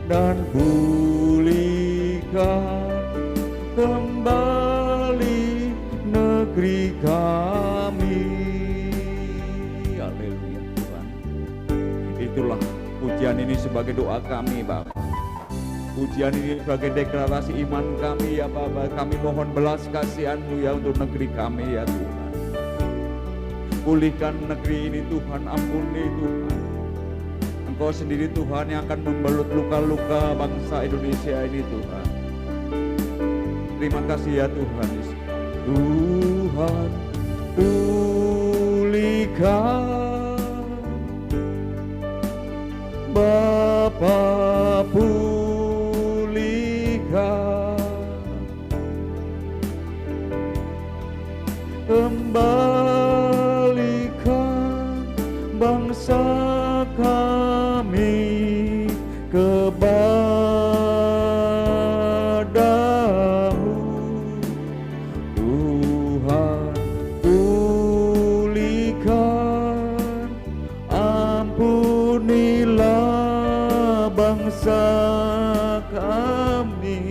dan pulihkan kembali negeri kami. Haleluya Tuhan. Itulah pujian ini sebagai doa kami Bapa. Pujian ini sebagai deklarasi iman kami ya Bapa. Kami mohon belas kasihan-Mu ya untuk negeri kami ya Tuhan. Pulihkan negeri ini Tuhan, ampuni Tuhan. Engkau sendiri Tuhan yang akan membalut luka-luka bangsa Indonesia ini Tuhan. Terima kasih ya Tuhan Yesus. Tuhan pulihkan, Bapa pulihkan kembalikan bangsa kami kepadamu. Tuhan pulihkan, ampunilah bangsa kami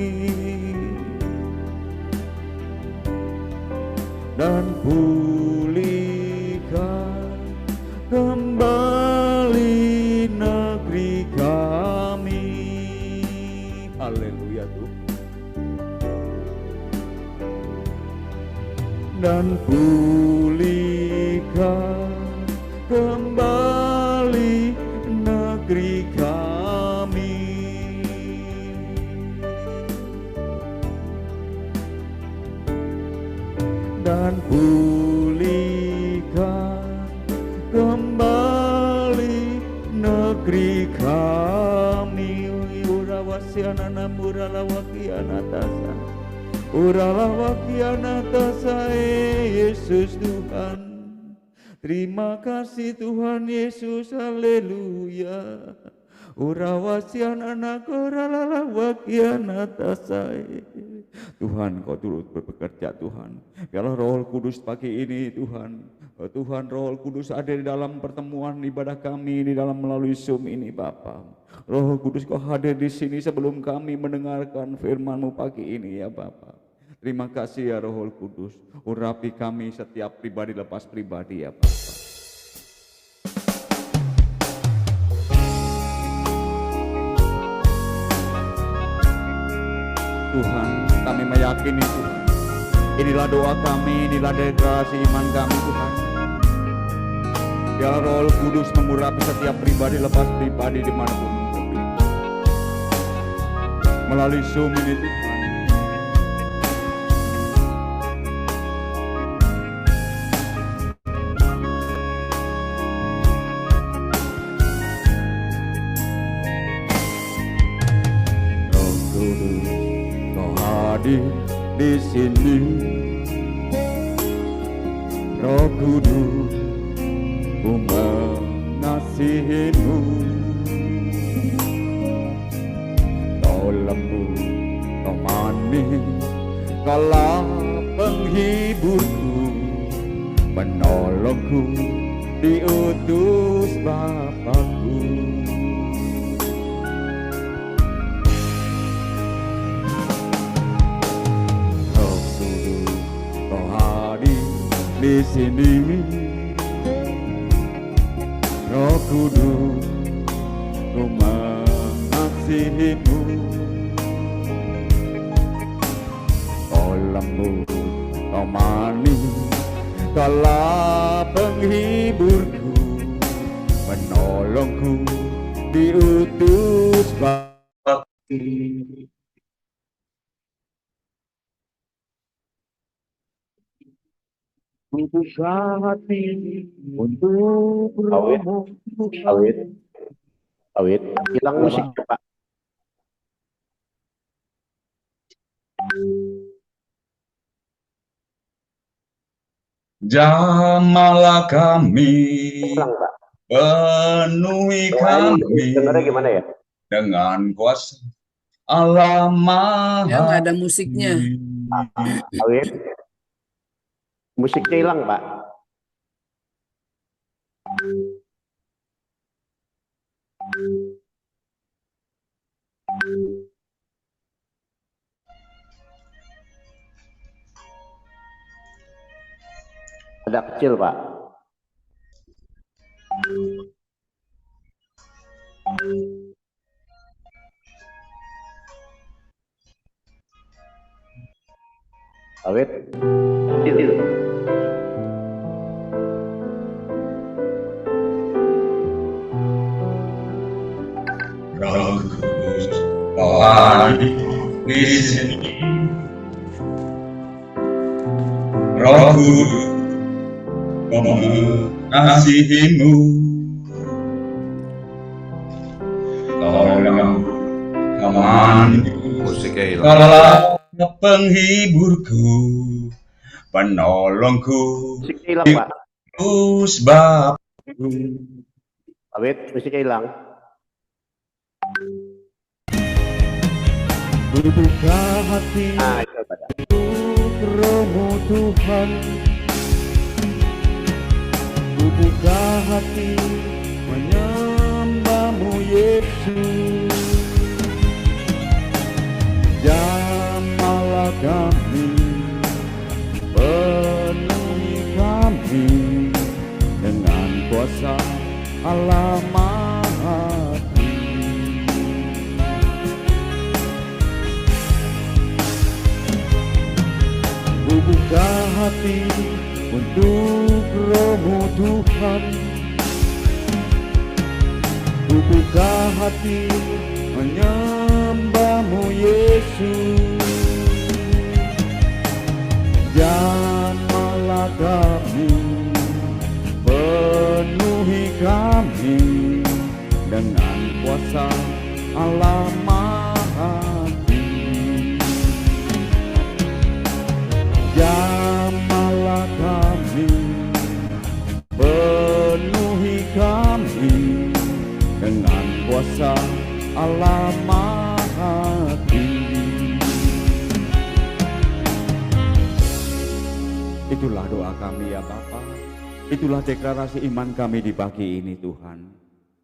dan pulihkan kembali negeri kami. Haleluya Tuhan. Dan pulihkan kembali negeri kami. Dan pulihkan kembali negeri kami. Urawasiana muralawakianatasa, uralawakianatasa Yesus Tuhan. Terima kasih Tuhan Yesus, haleluya. Urawasiana koralalawakianatasa. Tuhan kau turut bekerja Tuhan. Biarlah Roh Kudus pagi ini Tuhan. Tuhan Roh Kudus ada di dalam pertemuan ibadah kami di dalam melalui Zoom ini Bapa. Roh Kudus kau hadir di sini sebelum kami mendengarkan firman-Mu pagi ini ya Bapa. Terima kasih ya Roh Kudus. Urapi kami setiap pribadi lepas pribadi ya Bapa. Tuhan, kami meyakini Tuhan, inilah doa kami, inilah deklarasi iman kami Tuhan. Biar Roh Kudus mengurapi setiap pribadi lepas pribadi dimanapun berada. Melalui Zoom ini Tuhan. Roh Kudus hadir di sini, Roh Kudus, ku mengasihi-Mu. Kau lembut, kau manis, Kaulah penghiburku, penolongku, diutus Bapakku. Di sini, Roh Kudus, ku mengasihi-Mu. Kau lembut, kau manis, Kaulah penghiburku, penolongku, diutus Bapakku. Buka hati untuk awit hilang musiknya Pak. Jamalah kami, Hilang Pak. penuhi kami Dengarnya gimana ya? dengan kuasa Allah Maha. Ya, nggak ada musiknya. Awit, musiknya hilang Pak. Ada kecil, Pak. Awet kecil. Roh Kudus, Tuhan di sini. Roh Kudus, mengasihimu. Tolong temanku, Musiknya hilang. kalau penghiburku, penolongku, Musiknya hilang, Pak. Yesus Bapa. Awet, musiknya hilang. Berbuka hati Nah, itu Pak. untuk Roh-Mu Tuhan. Berbuka hati menyembah-Mu Yesus. Jamahlah kami, penuhi kami dengan kuasa Allah Maha Tinggi. Ku buka hati untuk Roh-Mu Tuhan. Ku buka hati menyembah-Mu Yesus. Jamahlah kami, penuhi kami dengan kuasa Allah Maha Tinggi. Jamahlah kami, penuhi kami dengan kuasa Allah Maha Tinggi. Itulah doa kami ya Bapa. Itulah deklarasi iman kami di pagi ini Tuhan.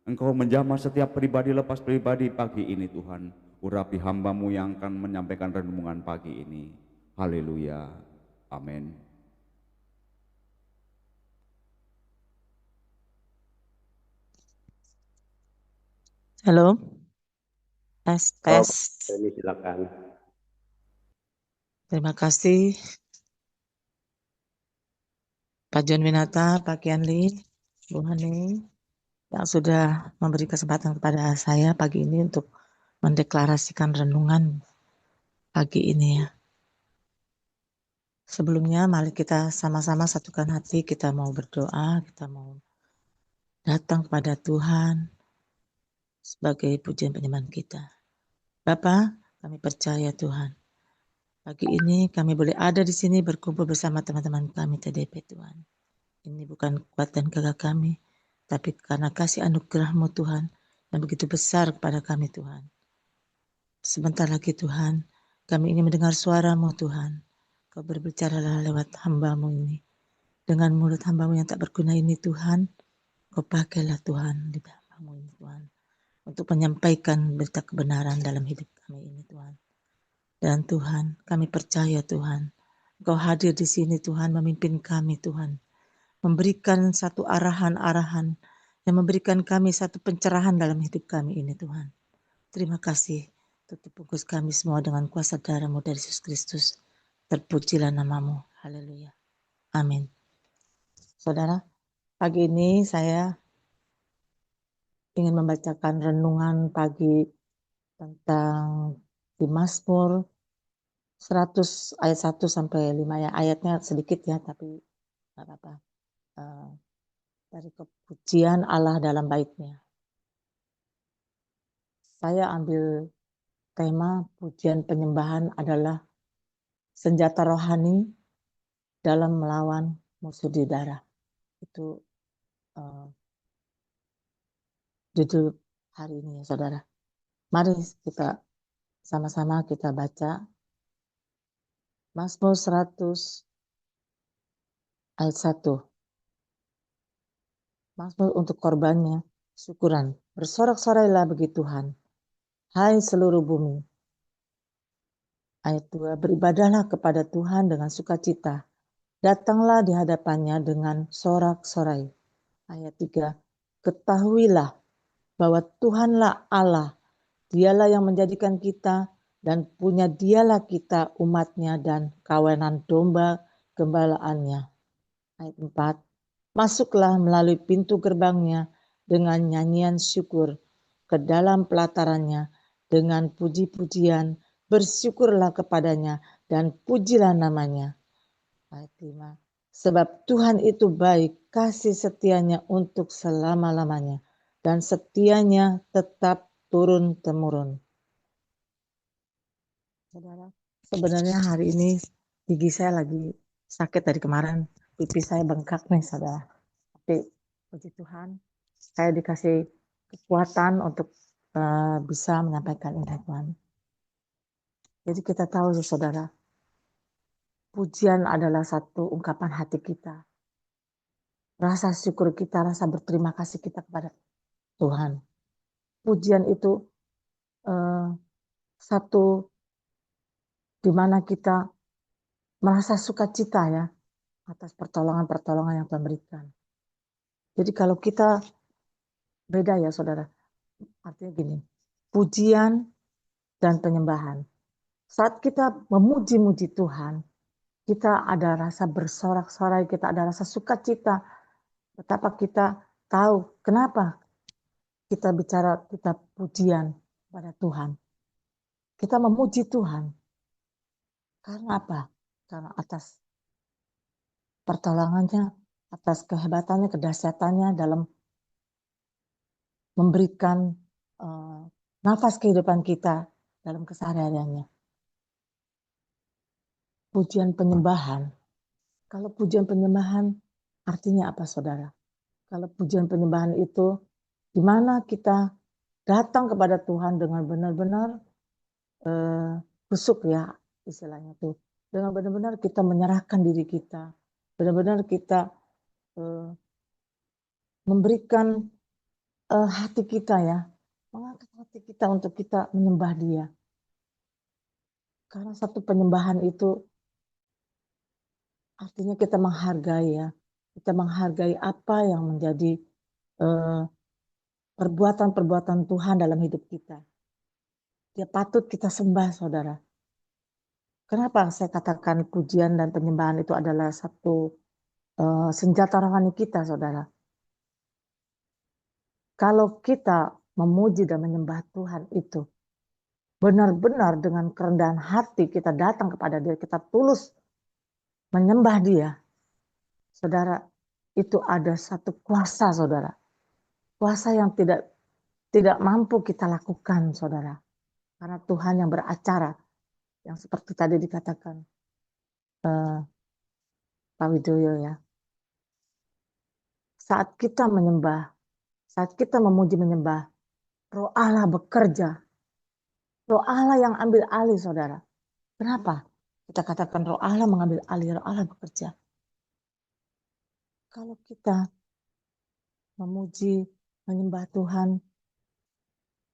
Engkau menjamah setiap pribadi lepas pribadi pagi ini Tuhan. Urapi hamba-Mu yang akan menyampaikan renungan pagi ini. Haleluya. Amin. Halo, tes, Oh, tes. ini silakan. Terima kasih Pak John Winata, Pak Kianli, Bu Hani, yang sudah memberi kesempatan kepada saya pagi ini untuk mendeklarasikan renungan pagi ini ya. Sebelumnya mari kita sama-sama satukan hati, kita mau berdoa, kita mau datang kepada Tuhan sebagai pujian penyembahan kita. Bapa, kami percaya Tuhan. Pagi ini kami boleh ada di sini berkumpul bersama teman-teman kami TDP Tuhan. Ini bukan kekuatan gagah kami, tapi karena kasih anugerah-Mu Tuhan yang begitu besar kepada kami Tuhan. Sebentar lagi Tuhan, kami ingin mendengar suara-Mu Tuhan. Kau berbicaralah lewat hamba-Mu ini. Dengan mulut hamba-Mu yang tak berguna ini Tuhan, Kau pakailah Tuhan di hamba-Mu ini Tuhan. Untuk menyampaikan berita kebenaran dalam hidup kami ini Tuhan. Dan Tuhan, kami percaya Tuhan, Kau hadir di sini Tuhan, memimpin kami Tuhan. Memberikan satu arahan-arahan yang memberikan kami satu pencerahan dalam hidup kami ini Tuhan. Terima kasih. Tutup bungkus kami semua dengan kuasa darah-Mu dari Yesus Kristus. Terpujilah nama-Mu. Haleluya. Amin. Saudara, pagi ini saya ingin membacakan renungan pagi tentang di Mazmur 100 ayat 1 sampai 5 ya. Ayatnya sedikit ya, tapi enggak apa-apa. Dari kepujian Allah dalam baitnya. Saya ambil tema pujian penyembahan adalah senjata rohani dalam melawan musuh di darah. Itu judul hari ini ya saudara. Mari kita sama-sama kita baca Mazmur 100 ayat 1. Mazmur untuk korbannya syukuran. Bersorak-sorailah bagi Tuhan. hai seluruh bumi. Ayat 2, beribadahlah kepada Tuhan dengan sukacita. Datanglah di hadapannya dengan sorak-sorai. Ayat 3, ketahuilah bahwa Tuhanlah Allah. Dialah yang menjadikan kita dan punya dialah kita umatnya dan kawanan domba gembalaannya. Ayat 4, masuklah melalui pintu gerbangnya dengan nyanyian syukur, ke dalam pelatarannya dengan puji-pujian, bersyukurlah kepadanya dan pujilah namanya. Ayat 5, sebab Tuhan itu baik, kasih setianya untuk selama-lamanya, dan setianya tetap turun-temurun. Saudara, sebenarnya hari ini gigi saya lagi sakit dari kemarin, pipi saya bengkak nih saudara. Tapi puji Tuhan, saya dikasih kekuatan untuk bisa menyampaikan indah Tuhan. Jadi kita tahu saudara, pujian adalah satu ungkapan hati kita. Rasa syukur kita, rasa berterima kasih kita kepada Tuhan. Pujian itu satu di mana kita merasa sukacita ya atas pertolongan-pertolongan yang Tuhan berikan. Jadi kalau kita beda ya saudara, artinya gini, pujian dan penyembahan. Saat kita memuji-muji Tuhan, kita ada rasa bersorak-sorai, kita ada rasa sukacita. Betapa kita tahu kenapa kita bicara, kita pujian pada Tuhan. Kita memuji Tuhan. Karena apa? Karena atas pertolongannya, atas kehebatannya, kedahsyatannya dalam memberikan nafas kehidupan kita dalam kesehariannya. Pujian penyembahan. Kalau pujian penyembahan artinya apa saudara? Kalau pujian penyembahan itu di mana kita datang kepada Tuhan dengan benar-benar kusuk ya istilahnya tuh. Dengan benar-benar kita menyerahkan diri kita. Benar-benar kita memberikan hati kita ya. Mengangkat hati kita untuk kita menyembah Dia. Karena satu penyembahan itu artinya kita menghargai ya. Kita menghargai apa yang menjadi perbuatan-perbuatan Tuhan dalam hidup kita. Dia patut kita sembah saudara. Kenapa saya katakan pujian dan penyembahan itu adalah satu senjata rohani kita saudara. Kalau kita memuji dan menyembah Tuhan itu benar-benar dengan kerendahan hati kita datang kepada Dia, kita tulus menyembah Dia. Saudara, itu ada satu kuasa saudara. Kuasa yang tidak mampu kita lakukan saudara. Karena Tuhan yang beracara. Yang seperti tadi dikatakan Pak Widoyo ya. Saat kita menyembah, saat kita memuji menyembah, Roh Allah bekerja. Roh Allah yang ambil alih saudara. Kenapa? Kita katakan Roh Allah mengambil alih, Roh Allah bekerja. Kalau kita memuji, menyembah Tuhan,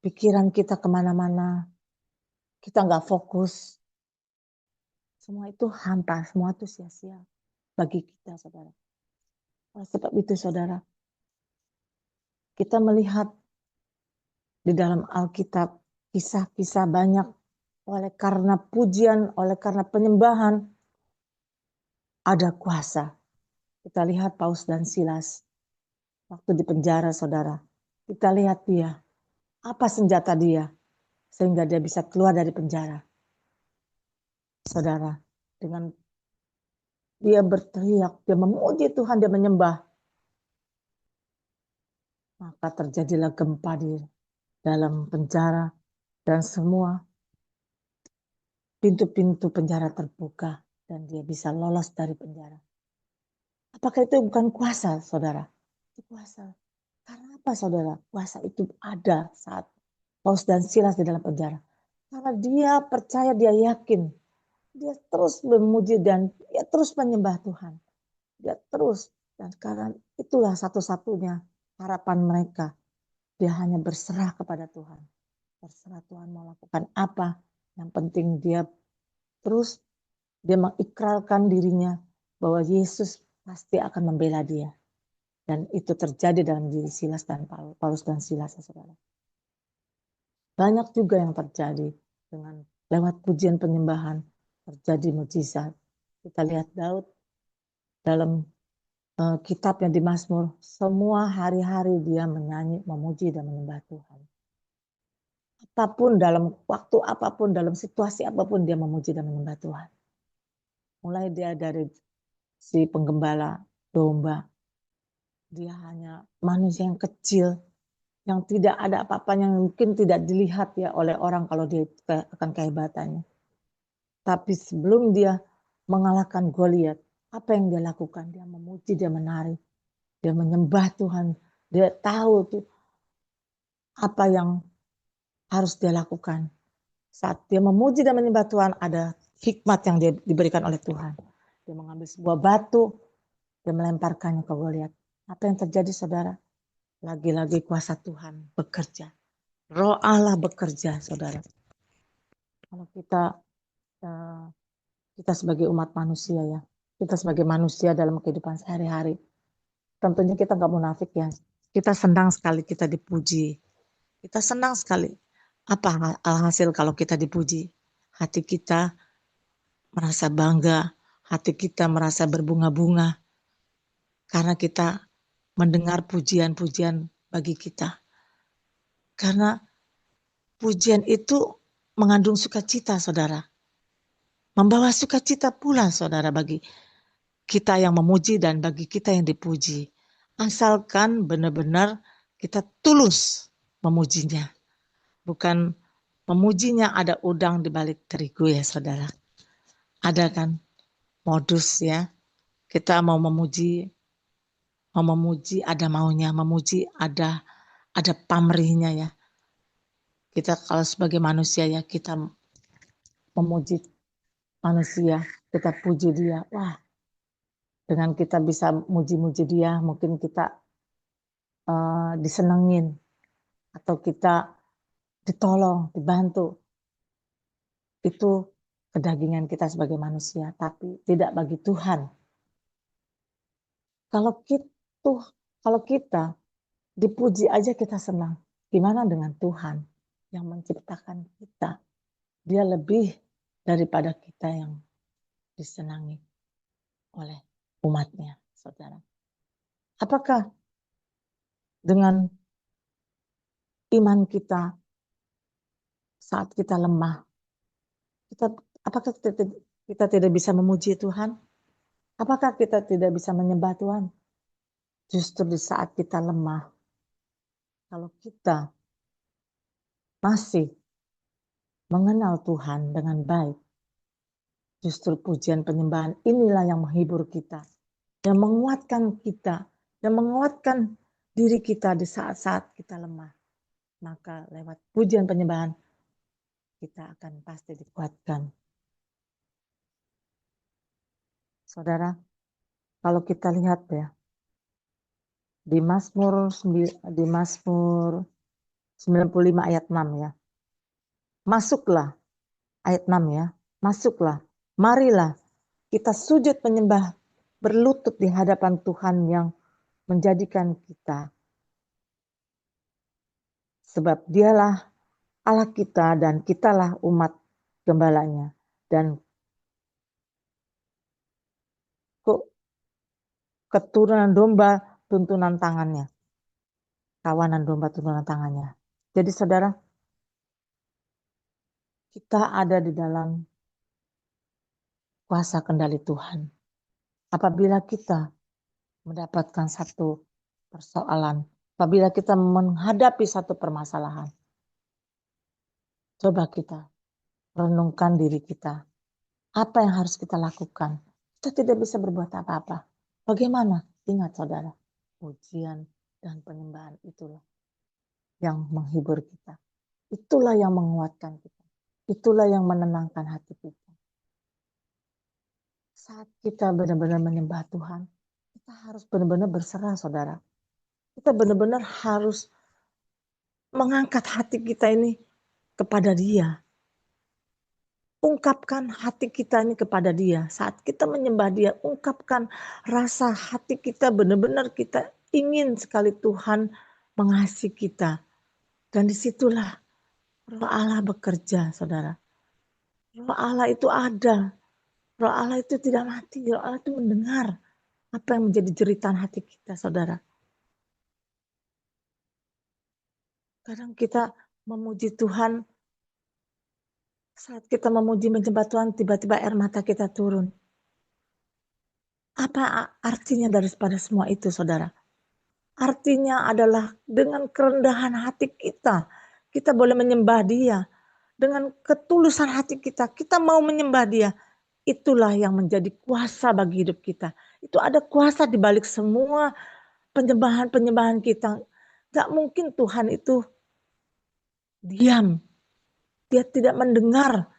pikiran kita kemana-mana, kita nggak fokus, semua itu hampa, semua itu sia-sia bagi kita saudara. Oleh sebab itu saudara, kita melihat di dalam Alkitab kisah-kisah banyak oleh karena pujian, oleh karena penyembahan ada kuasa. Kita lihat Paulus dan Silas waktu di penjara saudara. Kita lihat dia, apa senjata dia sehingga dia bisa keluar dari penjara. Saudara, dengan dia berteriak, dia memuji Tuhan, dia menyembah. Maka terjadilah gempa di dalam penjara dan semua pintu-pintu penjara terbuka dan dia bisa lolos dari penjara. Apakah itu bukan kuasa, saudara? Itu kuasa. Karena apa, saudara? Kuasa itu ada saat Paulus dan Silas di dalam penjara. Karena dia percaya, dia yakin. Dia terus memuji dan dia terus menyembah Tuhan. Dia terus. Dan sekarang itulah satu-satunya harapan mereka. Dia hanya berserah kepada Tuhan. terserah Tuhan mau lakukan apa. Yang penting dia mengikrarkan dirinya bahwa Yesus pasti akan membela dia. Dan itu terjadi dalam diri Silas dan Paulus dan Silas, saudara. Banyak juga yang terjadi dengan lewat pujian penyembahan terjadi mukjizat. Kita lihat Daud dalam kitabnya di Mazmur, semua hari-hari dia menyanyi, memuji dan menyembah Tuhan. Apapun dalam waktu apapun, dalam situasi apapun dia memuji dan menyembah Tuhan. Mulai dia dari si penggembala domba, dia hanya manusia yang kecil, yang tidak ada apa-apanya, yang mungkin tidak dilihat ya oleh orang kalau dia akan kehebatannya. Tapi sebelum dia mengalahkan Goliat, apa yang dia lakukan? Dia memuji, dia menari, dia menyembah Tuhan. Dia tahu tuh apa yang harus dia lakukan. Saat dia memuji dan menyembah Tuhan, ada hikmat yang dia diberikan oleh Tuhan. Dia mengambil sebuah batu, dia melemparkannya ke Goliat. Apa yang terjadi, saudara? Lagi-lagi kuasa Tuhan bekerja. Roh Allah bekerja, saudara. Kalau kita sebagai umat manusia ya, kita sebagai manusia dalam kehidupan sehari-hari, tentunya kita nggak munafik ya. Kita senang sekali kita dipuji. Kita senang sekali. Apa hasil kalau kita dipuji? Hati kita merasa bangga, hati kita merasa berbunga-bunga karena kita mendengar pujian-pujian bagi kita. Karena pujian itu mengandung sukacita, saudara. Membawa sukacita pula, saudara, bagi kita yang memuji dan bagi kita yang dipuji. Asalkan benar-benar kita tulus memujinya. Bukan memujinya ada udang di balik terigu ya, saudara. Ada kan modus ya. Kita mau memuji ada maunya, memuji ada pamrihnya ya. Kita kalau sebagai manusia ya, kita memuji manusia, kita puji dia. Wah, dengan kita bisa muji-muji dia, mungkin kita disenengin atau kita ditolong, dibantu. Itu kedagingan kita sebagai manusia, tapi tidak bagi Tuhan. Kalau kita dipuji aja kita senang, gimana dengan Tuhan yang menciptakan kita? Dia lebih daripada kita yang disenangi oleh umatnya, saudara. Apakah dengan iman kita saat kita lemah, apakah kita tidak bisa memuji Tuhan? Apakah kita tidak bisa menyembah Tuhan? Justru di saat kita lemah, kalau kita masih mengenal Tuhan dengan baik, justru pujian penyembahan inilah yang menghibur kita, yang menguatkan kita, yang menguatkan diri kita di saat-saat kita lemah. Maka lewat pujian penyembahan, kita akan pasti dikuatkan. Saudara, kalau kita lihat ya, di Mazmur 95 ayat 6 ya. Masuklah, ayat 6 ya. Masuklah, marilah kita sujud menyembah, berlutut di hadapan Tuhan yang menjadikan kita. Sebab dialah Allah kita dan kitalah umat gembalanya. Dan keturunan domba tuntunan tangannya. Kawanan domba tuntunan tangannya. Jadi saudara, kita ada di dalam kuasa kendali Tuhan. Apabila kita mendapatkan satu persoalan, apabila kita menghadapi satu permasalahan, coba kita renungkan diri kita. Apa yang harus kita lakukan? Kita tidak bisa berbuat apa-apa. Bagaimana? Ingat saudara, pujian dan penyembahan itulah yang menghibur kita. Itulah yang menguatkan kita. Itulah yang menenangkan hati kita. Saat kita benar-benar menyembah Tuhan, kita harus benar-benar berserah, saudara. Kita benar-benar harus mengangkat hati kita ini kepada Dia. Ungkapkan hati kita ini kepada Dia. Saat kita menyembah Dia, ungkapkan rasa hati kita benar-benar kita ingin sekali Tuhan mengasihi kita. Dan disitulah Roh Allah bekerja, saudara. Roh Allah itu ada. Roh Allah itu tidak mati. Roh Allah itu mendengar apa yang menjadi jeritan hati kita, saudara. Kadang kita memuji Tuhan, saat kita memuji menyembah Tuhan, tiba-tiba air mata kita turun. Apa artinya daripada semua itu, saudara? Artinya adalah dengan kerendahan hati kita, kita boleh menyembah Dia. Dengan ketulusan hati kita, kita mau menyembah Dia. Itulah yang menjadi kuasa bagi hidup kita. Itu ada kuasa di balik semua penyembahan-penyembahan kita. Gak mungkin Tuhan itu diam. Dia tidak mendengar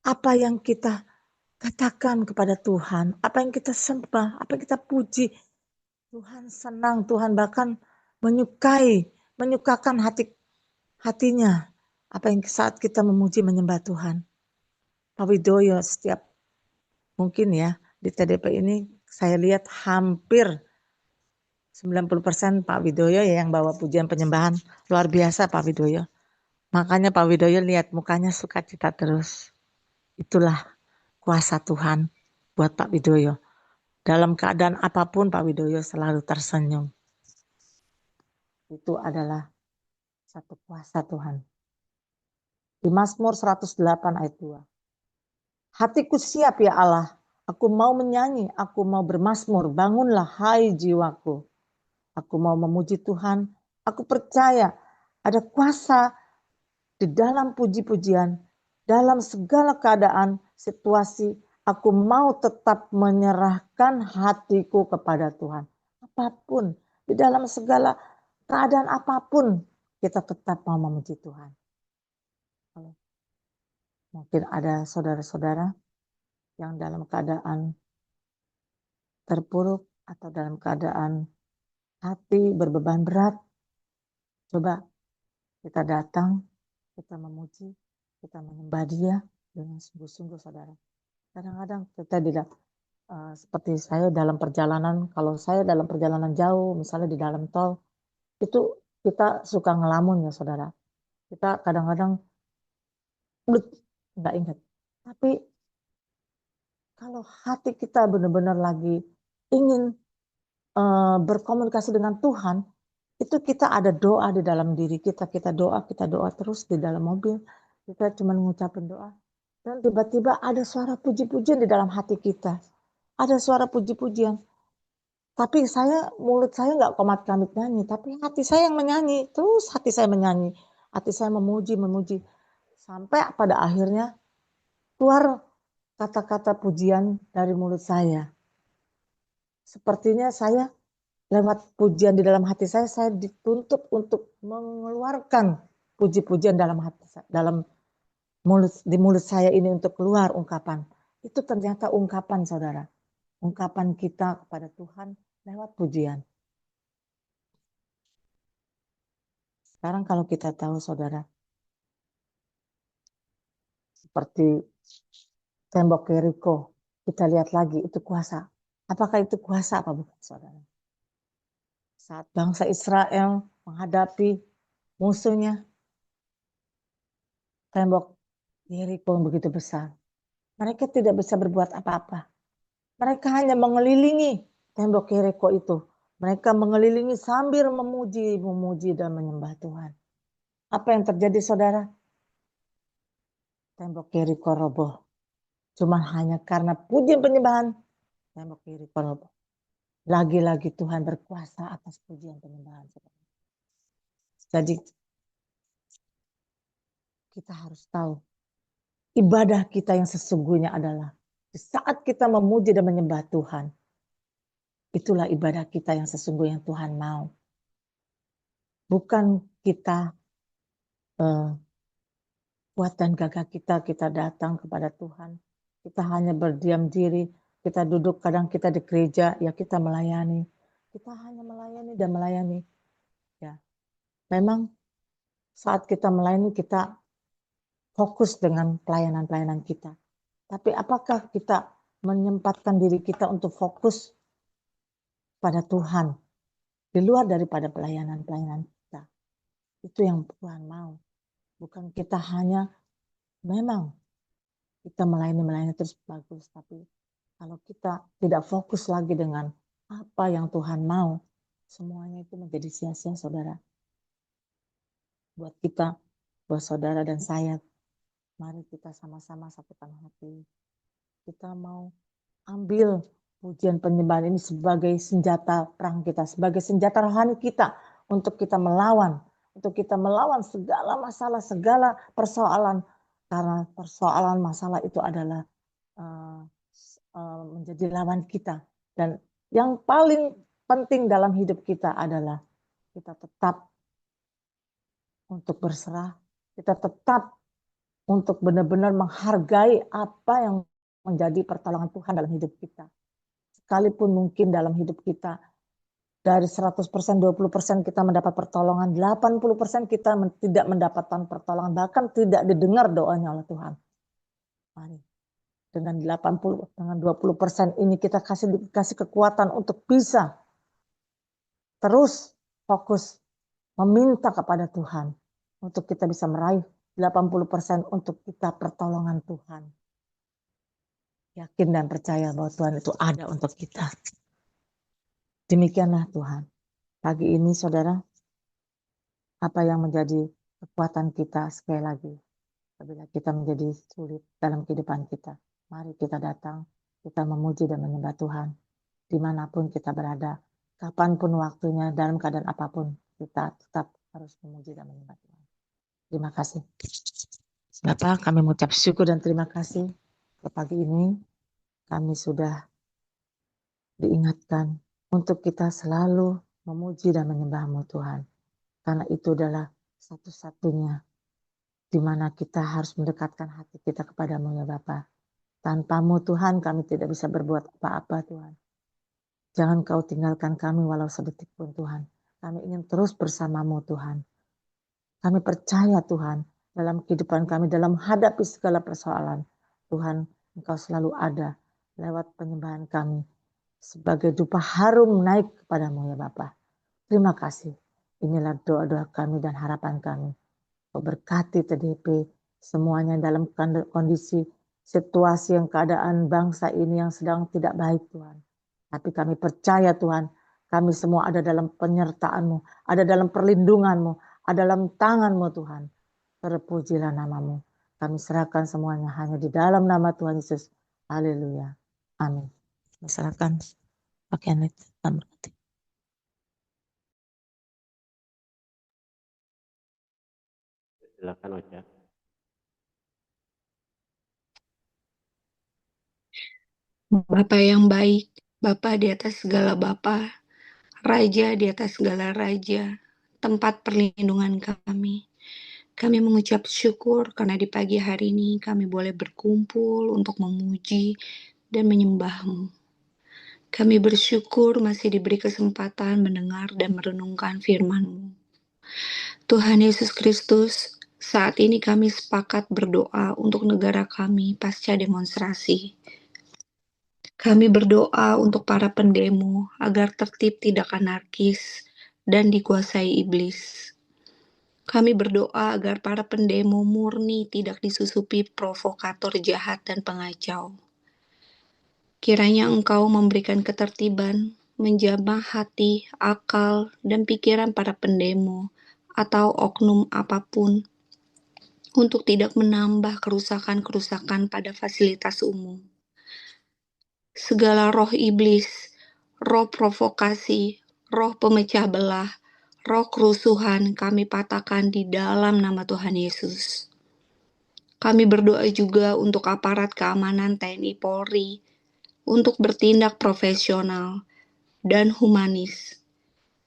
apa yang kita katakan kepada Tuhan. Apa yang kita sembah, apa yang kita puji. Tuhan senang, Tuhan bahkan menyukakan hatinya. Apa yang saat kita memuji menyembah Tuhan. Pak Widoyo setiap mungkin ya di TDP ini saya lihat hampir 90% Pak Widoyo ya yang bawa pujian penyembahan. Luar biasa Pak Widoyo. Makanya Pak Widoyo lihat mukanya sukacita terus. Itulah kuasa Tuhan buat Pak Widoyo. Dalam keadaan apapun Pak Widoyo selalu tersenyum. Itu adalah satu kuasa Tuhan. Di Mazmur 108 ayat 2. Hatiku siap ya Allah. Aku mau menyanyi, aku mau bermazmur. Bangunlah hai jiwaku. Aku mau memuji Tuhan. Aku percaya ada kuasa di dalam puji-pujian. Dalam segala keadaan, situasi, aku mau tetap menyerahkan hatiku kepada Tuhan. Apapun, di dalam segala keadaan apapun, kita tetap mau memuji Tuhan. Mungkin ada saudara-saudara yang dalam keadaan terpuruk atau dalam keadaan hati berbeban berat. Coba kita datang, kita memuji, kita menyembah Dia dengan sungguh-sungguh, saudara. Kadang-kadang kita tidak seperti saya dalam perjalanan, kalau saya dalam perjalanan jauh, misalnya di dalam tol, itu kita suka ngelamun ya saudara. Kita kadang-kadang nggak ingat. Tapi kalau hati kita benar-benar lagi ingin berkomunikasi dengan Tuhan, itu kita ada doa di dalam diri kita doa terus di dalam mobil, kita cuma mengucapkan doa, dan tiba-tiba ada suara puji-pujian di dalam hati kita, ada suara puji-pujian, tapi mulut saya nggak komat-kamit nyanyi, tapi hati saya yang menyanyi, terus hati saya menyanyi, hati saya memuji, sampai pada akhirnya keluar kata-kata pujian dari mulut saya. Sepertinya saya lewat pujian di dalam hati saya dituntut untuk mengeluarkan puji-pujian dalam hati saya, di mulut saya ini untuk keluar ungkapan. Itu ternyata ungkapan saudara, ungkapan kita kepada Tuhan lewat pujian. Sekarang kalau kita tahu saudara, seperti tembok Yeriko, kita lihat lagi itu kuasa. Apakah itu kuasa apa bukan saudara? Saat bangsa Israel menghadapi musuhnya, tembok Yeriko yang begitu besar. Mereka tidak bisa berbuat apa-apa. Mereka hanya mengelilingi tembok Yeriko itu. Mereka mengelilingi sambil memuji dan menyembah Tuhan. Apa yang terjadi saudara? Tembok Yeriko roboh. Cuma hanya karena pujian penyembahan, tembok Yeriko roboh. Lagi-lagi Tuhan berkuasa atas pujian penyembahan. Jadi kita harus tahu ibadah kita yang sesungguhnya adalah di saat kita memuji dan menyembah Tuhan. Itulah ibadah kita yang sesungguhnya Tuhan mau. Bukan kita kuat dan gagah kita datang kepada Tuhan. Kita hanya berdiam diri, kita duduk, kadang kita di gereja, ya kita melayani. Kita hanya melayani dan melayani. Ya, memang saat kita melayani kita fokus dengan pelayanan-pelayanan kita. Tapi apakah kita menyempatkan diri kita untuk fokus pada Tuhan di luar daripada pelayanan-pelayanan kita? Itu yang Tuhan mau. Bukan kita hanya memang kita melayani terus bagus, tapi kalau kita tidak fokus lagi dengan apa yang Tuhan mau, semuanya itu menjadi sia-sia, saudara. Buat kita, buat saudara dan saya, mari kita sama-sama satukan hati. Kita mau ambil pujian penyembahan ini sebagai senjata perang kita, sebagai senjata rohani kita untuk kita melawan segala masalah, segala persoalan. Karena persoalan masalah itu adalah menjadi lawan kita. Dan yang paling penting dalam hidup kita adalah kita tetap untuk berserah, kita tetap untuk benar-benar menghargai apa yang menjadi pertolongan Tuhan dalam hidup kita. Sekalipun mungkin dalam hidup kita dari 100%, 20% kita mendapat pertolongan, 80% kita tidak mendapatkan pertolongan, bahkan tidak didengar doanya oleh Tuhan. Mari dengan 20% ini kita kasih kekuatan untuk bisa terus fokus meminta kepada Tuhan untuk kita bisa meraih 80% untuk kita pertolongan Tuhan. Yakin dan percaya bahwa Tuhan itu ada untuk kita. Demikianlah Tuhan. Pagi ini saudara, apa yang menjadi kekuatan kita sekali lagi. Apabila kita menjadi sulit dalam kehidupan kita, mari kita datang, kita memuji dan menyembah Tuhan. Dimanapun kita berada, kapanpun waktunya, dalam keadaan apapun, kita tetap harus memuji dan menyembah Tuhan. Terima kasih. Bapak, kami mengucap syukur dan terima kasih. Ke pagi ini, kami sudah diingatkan untuk kita selalu memuji dan menyembah-Mu Tuhan. Karena itu adalah satu-satunya di mana kita harus mendekatkan hati kita kepadamu ya Bapa. Tanpa-Mu Tuhan kami tidak bisa berbuat apa-apa Tuhan. Jangan Kau tinggalkan kami walau sedetik pun Tuhan. Kami ingin terus bersama-Mu Tuhan. Kami percaya Tuhan dalam kehidupan kami, dalam menghadapi segala persoalan. Tuhan, Engkau selalu ada lewat penyembahan kami. Sebagai dupa harum naik kepadamu ya Bapa. Terima kasih. Inilah doa-doa kami dan harapan kami. Kau berkati TDP semuanya dalam kondisi situasi yang keadaan bangsa ini yang sedang tidak baik Tuhan. Tapi kami percaya Tuhan, kami semua ada dalam penyertaan-Mu, ada dalam perlindungan-Mu, ada dalam tangan-Mu Tuhan. Terpujilah nama-Mu. Kami serahkan semuanya hanya di dalam nama Tuhan Yesus. Haleluya. Amin. Serahkan pakaian itu. Silakan Ocha. Bapa yang baik, Bapa di atas segala Bapa, Raja di atas segala Raja, tempat perlindungan kami. Kami mengucap syukur karena di pagi hari ini kami boleh berkumpul untuk memuji dan menyembah-Mu. Kami bersyukur masih diberi kesempatan mendengar dan merenungkan firman-Mu. Tuhan Yesus Kristus, saat ini kami sepakat berdoa untuk negara kami pasca demonstrasi. Kami berdoa untuk para pendemo agar tertib tidak anarkis dan dikuasai iblis. Kami berdoa agar para pendemo murni tidak disusupi provokator jahat dan pengacau. Kiranya Engkau memberikan ketertiban, menjamah hati, akal, dan pikiran para pendemo atau oknum apapun untuk tidak menambah kerusakan-kerusakan pada fasilitas umum. Segala roh iblis, roh provokasi, roh pemecah belah, roh kerusuhan kami patahkan di dalam nama Tuhan Yesus. Kami berdoa juga untuk aparat keamanan TNI Polri untuk bertindak profesional dan humanis,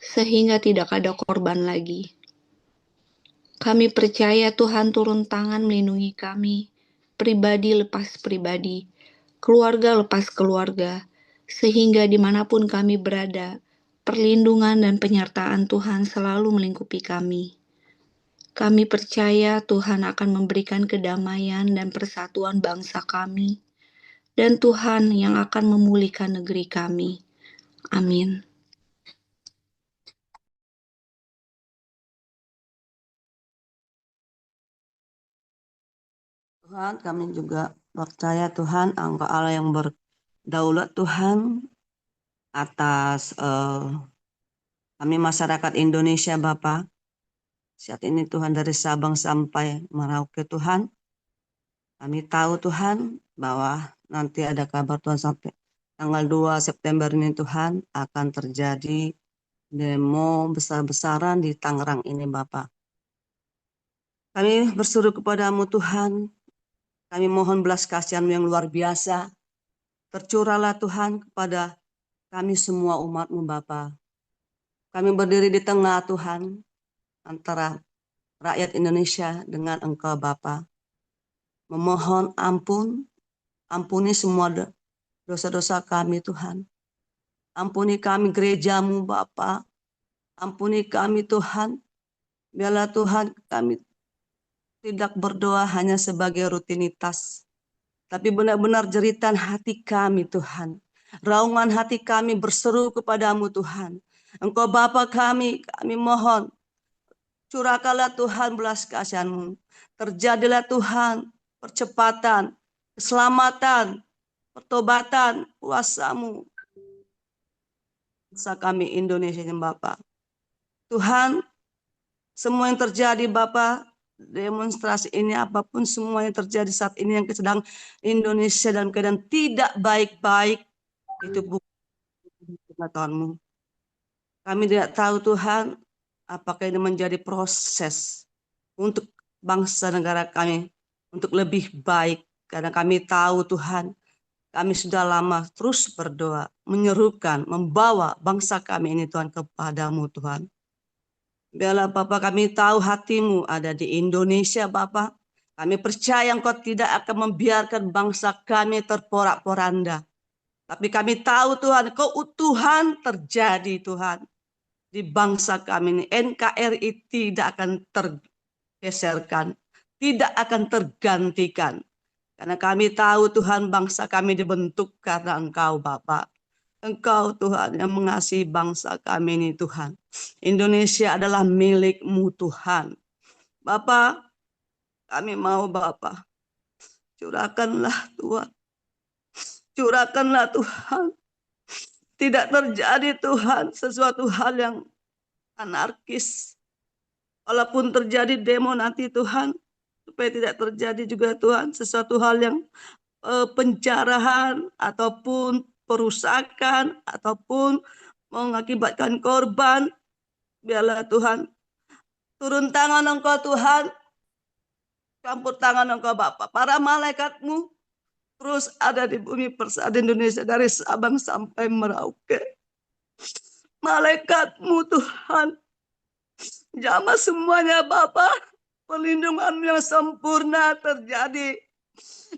sehingga tidak ada korban lagi. Kami percaya Tuhan turun tangan melindungi kami, pribadi lepas pribadi, keluarga lepas keluarga, sehingga dimanapun kami berada, perlindungan dan penyertaan Tuhan selalu melingkupi kami. Kami percaya Tuhan akan memberikan kedamaian dan persatuan bangsa kami, dan Tuhan yang akan memulihkan negeri kami. Amin. Tuhan, kami juga percaya Tuhan, Engkau Allah yang berdaulat Tuhan atas kami masyarakat Indonesia Bapa. Saat ini Tuhan dari Sabang sampai Merauke Tuhan. Kami tahu Tuhan bahwa nanti ada kabar Tuhan sampai tanggal 2 September ini Tuhan akan terjadi demo besar-besaran di Tangerang ini Bapak. Kami berseru kepadamu Tuhan, kami mohon belas kasihan yang luar biasa. Tercurahlah Tuhan kepada kami semua umat-Mu Bapa. Kami berdiri di tengah Tuhan antara rakyat Indonesia dengan Engkau Bapa. Memohon ampuni semua dosa-dosa kami Tuhan. Ampuni kami gereja-Mu Bapa. Ampuni kami Tuhan. Biarlah Tuhan kami tidak berdoa hanya sebagai rutinitas, tapi benar-benar jeritan hati kami Tuhan. Raungan hati kami berseru kepadamu Tuhan. Engkau Bapa kami mohon, curahkanlah Tuhan belas kasihan-Mu. Terjadilah Tuhan percepatan, keselamatan, pertobatan, kuasa-Mu. Bangsa kami Indonesia Bapa. Tuhan, semua yang terjadi Bapa, demonstrasi ini apapun semua yang terjadi saat ini yang sedang Indonesia dalam keadaan tidak baik-baik, itu bukan pengetahuan-Mu. Kami tidak tahu Tuhan apakah ini menjadi proses untuk bangsa negara kami untuk lebih baik, karena kami tahu Tuhan kami sudah lama terus berdoa, menyerukan, membawa bangsa kami ini Tuhan kepadamu Tuhan. Biarlah Bapak kami tahu hati-Mu ada di Indonesia Bapak. Kami percaya Engkau tidak akan membiarkan bangsa kami terporak-poranda. Tapi kami tahu Tuhan, keutuhan terjadi Tuhan. Di bangsa kami ini, NKRI tidak akan tergeserkan. Tidak akan tergantikan. Karena kami tahu Tuhan bangsa kami dibentuk karena Engkau Bapak. Engkau Tuhan yang mengasihi bangsa kami ini Tuhan. Indonesia adalah milik-Mu Tuhan. Bapak, kami mau Bapak, curahkanlah Tuhan. Curahkanlah Tuhan. Tidak terjadi Tuhan sesuatu hal yang anarkis. Walaupun terjadi demo nanti Tuhan, supaya tidak terjadi juga Tuhan sesuatu hal yang pencarahan ataupun perusakan ataupun mengakibatkan korban. Biarlah Tuhan turun tangan Engkau Tuhan, campur tangan Engkau Bapa. Para malaikat-Mu terus ada di bumi persada Indonesia dari Sabang sampai Merauke. Malaikat-Mu Tuhan, jamah semuanya Bapa, perlindungan yang sempurna terjadi.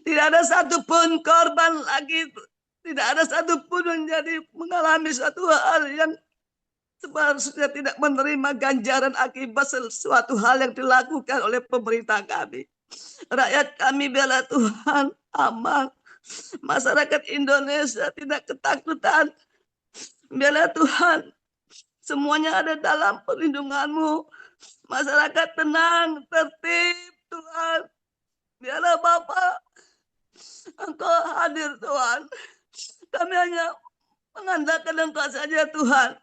Tidak ada satupun korban lagi, tidak ada satupun mengalami suatu hal yang seharusnya tidak menerima ganjaran akibat sesuatu hal yang dilakukan oleh pemerintah kami. Rakyat kami biarlah Tuhan aman. Masyarakat Indonesia tidak ketakutan. Biarlah Tuhan semuanya ada dalam perlindungan-Mu. Masyarakat tenang, tertib Tuhan. Biarlah Bapak Engkau hadir Tuhan. Kami hanya mengandalkan Engkau saja Tuhan.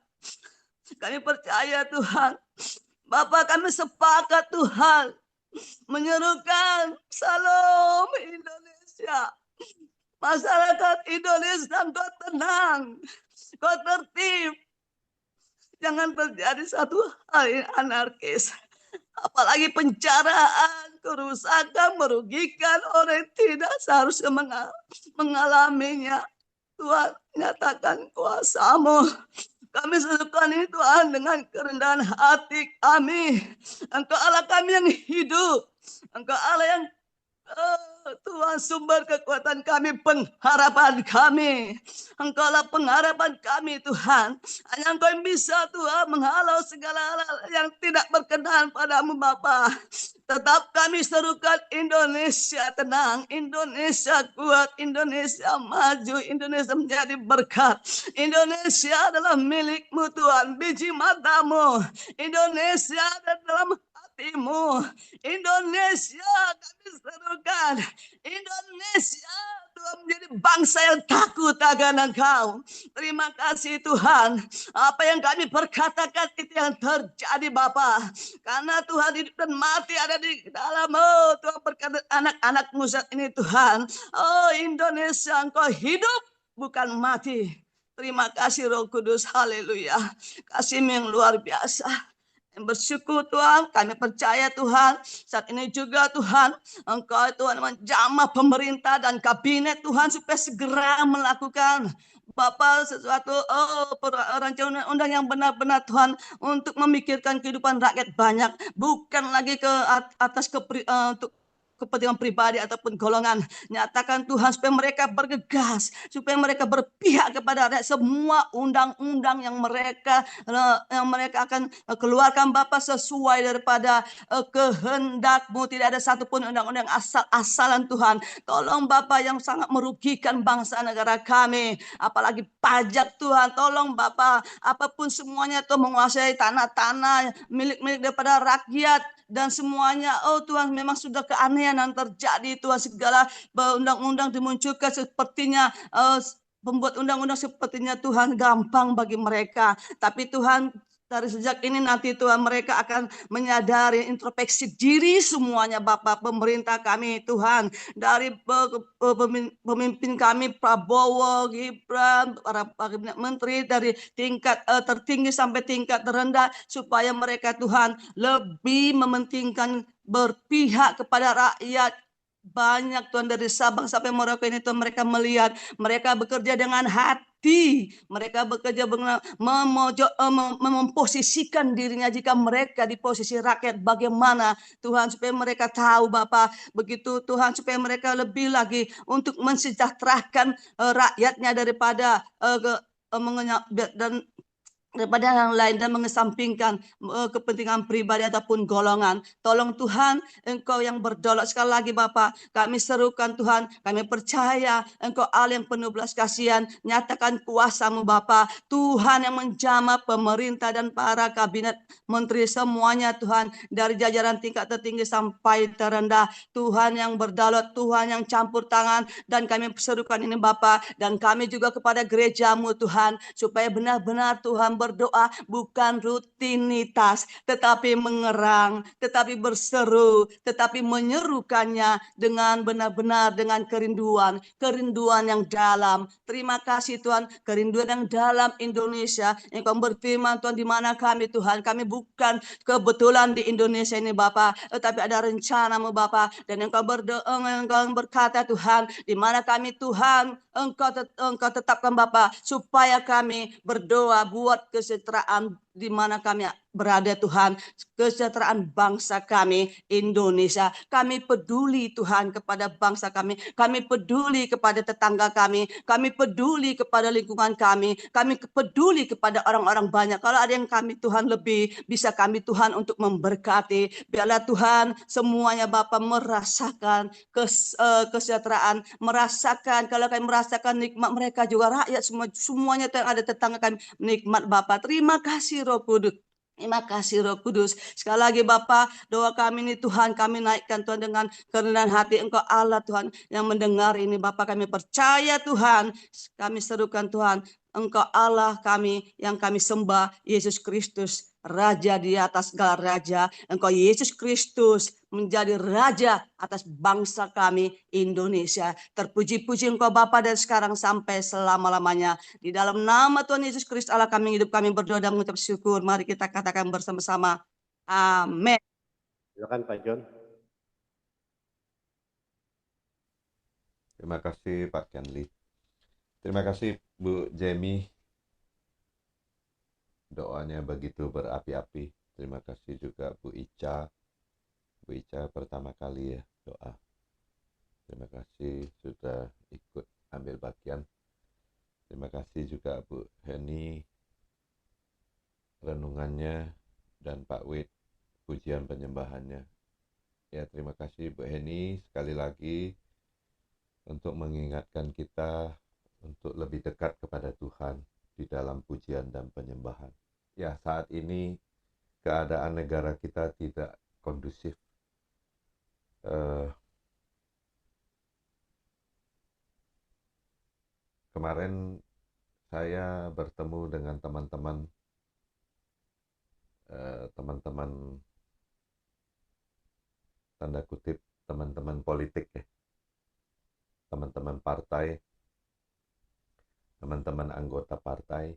Kami percaya Tuhan. Bapak kami sepakat Tuhan. Menyerukan Salam Indonesia. Masyarakat Indonesia Engkau tenang. Engkau tertib. Jangan terjadi satu hal yang anarkis. Apalagi penjaraan, kerusakan, merugikan orang yang tidak seharusnya mengalaminya. Tuhan, nyatakan kuasa-Mu. Kami serukan ini Tuhan dengan kerendahan hati kami. Engkau Allah kami yang hidup. Engkau Allah yang Tuhan sumber kekuatan kami, pengharapan kami. Engkaulah pengharapan kami Tuhan. Hanya Engkau yang bisa Tuhan menghalau segala hal yang tidak berkenan padamu Bapa. Tetap kami serukan Indonesia tenang, Indonesia kuat, Indonesia maju, Indonesia menjadi berkat. Indonesia adalah milikmu Tuhan, biji matamu. Indonesia ada dalam hatimu. Indonesia kami serukan. Indonesia Tuhan menjadi bangsa yang takut akan Engkau. Terima kasih Tuhan. Apa yang kami perkatakan itu yang terjadi Bapa. Karena Tuhan hidup dan mati ada di dalam. Oh Tuhan berkata anak-anakmu saat ini Tuhan. Oh Indonesia Engkau hidup bukan mati. Terima kasih Roh Kudus. Haleluya. Kasih-Mu yang luar biasa. Bersyukur Tuhan, kami percaya Tuhan, saat ini juga Tuhan, Engkau Tuhan menjamah pemerintah dan kabinet Tuhan supaya segera melakukan Bapak sesuatu rancangan undang yang benar-benar Tuhan untuk memikirkan kehidupan rakyat banyak, bukan lagi ke atas untuk kepentingan pribadi ataupun golongan. Nyatakan Tuhan supaya mereka bergegas, supaya mereka berpihak kepada rakyat. Semua undang-undang yang mereka akan keluarkan Bapa sesuai daripada kehendak-Mu. Tidak ada satupun undang-undang asal-asalan Tuhan. Tolong Bapa yang sangat merugikan bangsa negara kami, apalagi pajak Tuhan. Tolong Bapa, apapun semuanya Tuhan menguasai tanah-tanah milik-milik daripada rakyat dan semuanya. Oh Tuhan, memang sudah keanehan yang terjadi Tuhan, segala undang-undang dimunculkan sepertinya pembuat undang-undang sepertinya Tuhan gampang bagi mereka. Tapi Tuhan, dari sejak ini nanti Tuhan mereka akan menyadari introspeksi diri semuanya Bapak, pemerintah kami Tuhan, dari pemimpin kami Prabowo, Gibran, para menteri dari tingkat tertinggi sampai tingkat terendah, supaya mereka Tuhan lebih mementingkan berpihak kepada rakyat. Banyak Tuhan dari Sabang sampai Merauke ini Tuhan, mereka melihat, mereka bekerja dengan hati, mereka bekerja memposisikan dirinya. Jika mereka di posisi rakyat bagaimana Tuhan, supaya mereka tahu Bapak, begitu Tuhan, supaya mereka lebih lagi untuk mensejahterakan rakyatnya daripada dan daripada yang lain dan mengesampingkan kepentingan pribadi ataupun golongan. Tolong Tuhan, Engkau yang berdaulat. Sekali lagi Bapak, kami serukan Tuhan, kami percaya Engkau Allah yang penuh belas kasihan. Nyatakan kuasa-Mu Bapak, Tuhan yang menjamah pemerintah dan para kabinet menteri semuanya Tuhan, dari jajaran tingkat tertinggi sampai terendah. Tuhan yang berdaulat, Tuhan yang campur tangan, dan kami serukan ini Bapak, dan kami juga kepada gereja-Mu Tuhan, supaya benar-benar Tuhan berdoa bukan rutinitas, tetapi mengerang, tetapi berseru, tetapi menyerukannya dengan benar-benar dengan kerinduan yang dalam. Terima kasih Tuhan, kerinduan yang dalam Indonesia. Engkau berfirman Tuhan, di mana kami Tuhan, kami bukan kebetulan di Indonesia ini Bapak, tetapi ada rencana-Mu Bapak, dan Engkau berkata Tuhan, di mana kami Tuhan, Engkau tetapkan Bapak, supaya kami berdoa buat kesejahteraan di mana kami berada Tuhan, kesejahteraan bangsa kami Indonesia. Kami peduli Tuhan kepada bangsa kami peduli kepada tetangga kami peduli kepada lingkungan kami peduli kepada orang-orang banyak. Kalau ada yang kami Tuhan lebih, bisa kami Tuhan untuk memberkati. Biarlah Tuhan semuanya Bapa merasakan kesejahteraan, merasakan, kalau kami merasakan nikmat, mereka juga rakyat semuanya yang ada tetangga kami nikmat Bapa. Terima kasih Roh Kudus. Terima kasih Roh Kudus. Sekali lagi Bapa, doa kami ini Tuhan, kami naikkan Tuhan dengan kerendahan hati. Engkau Allah Tuhan yang mendengar ini Bapa, kami percaya Tuhan. Kami serukan Tuhan, Engkau Allah kami yang kami sembah, Yesus Kristus, Raja di atas segala raja. Engkau Yesus Kristus menjadi Raja atas bangsa kami Indonesia. Terpuji-puji Engkau Bapa dari sekarang sampai selama-lamanya. Di dalam nama Tuhan Yesus Kristus Allah kami hidup, kami berdoa dan mengucap syukur. Mari kita katakan bersama-sama. Amin. Silakan Pak John. Terima kasih Pak Kenli. Terima kasih Bu Jemi. Doanya begitu berapi-api. Terima kasih juga Bu Ica. Bu Ica pertama kali ya doa. Terima kasih sudah ikut ambil bagian. Terima kasih juga Bu Heni renungannya dan Pak Wid pujian penyembahannya. Ya, terima kasih Bu Heni sekali lagi untuk mengingatkan kita untuk lebih dekat kepada Tuhan di dalam pujian dan penyembahan. Ya, saat ini keadaan negara kita tidak kondusif. Kemarin saya bertemu dengan teman-teman tanda kutip teman-teman politik ya, teman-teman partai, teman-teman anggota partai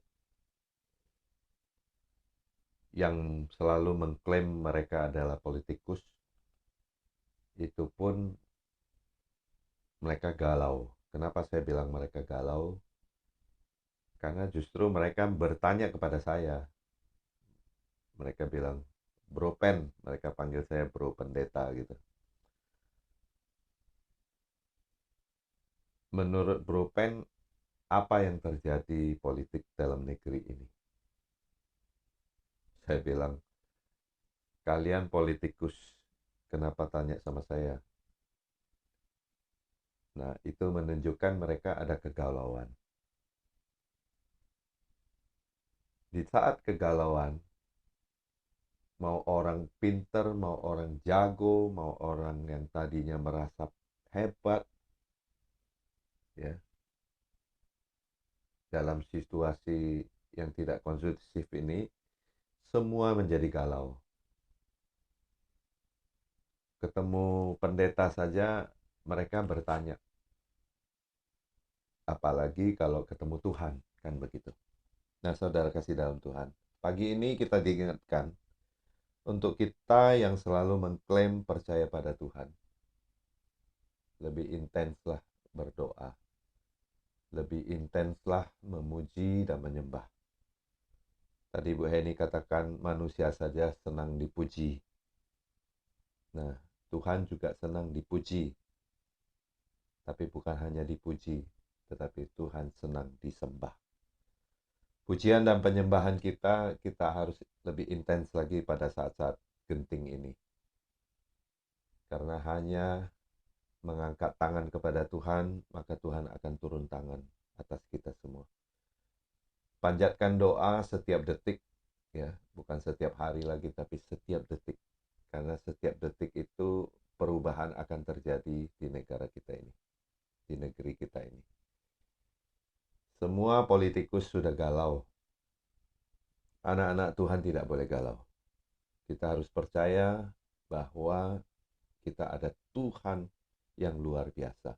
yang selalu mengklaim mereka adalah politikus. Itu pun mereka galau. Kenapa saya bilang mereka galau? Karena justru mereka bertanya kepada saya. Mereka bilang, Bro Pen, mereka panggil saya Bro Pendeta gitu. Menurut Bro Pen, apa yang terjadi politik dalam negeri ini? Saya bilang, kalian politikus, kenapa tanya sama saya? Nah, itu menunjukkan mereka ada kegalauan. Di saat kegalauan, mau orang pinter, mau orang jago, mau orang yang tadinya merasa hebat, ya, dalam situasi yang tidak kondusif ini, semua menjadi galau. Ketemu pendeta saja, mereka bertanya. Apalagi kalau ketemu Tuhan, kan begitu. Nah, saudara kasih dalam Tuhan, pagi ini kita diingatkan untuk kita yang selalu mengklaim percaya pada Tuhan. Lebih intenslah berdoa. Lebih intenslah memuji dan menyembah. Tadi Bu Heni katakan manusia saja senang dipuji. Nah, Tuhan juga senang dipuji. Tapi bukan hanya dipuji, tetapi Tuhan senang disembah. Pujian dan penyembahan kita harus lebih intens lagi pada saat-saat genting ini. Karena hanya mengangkat tangan kepada Tuhan, maka Tuhan akan turun tangan atas kita semua. Panjatkan doa setiap detik, ya, bukan setiap hari lagi, tapi setiap detik. Karena setiap detik itu perubahan akan terjadi di negara kita ini, di negeri kita ini. Semua politikus sudah galau. Anak-anak Tuhan tidak boleh galau. Kita harus percaya bahwa kita ada Tuhan yang luar biasa.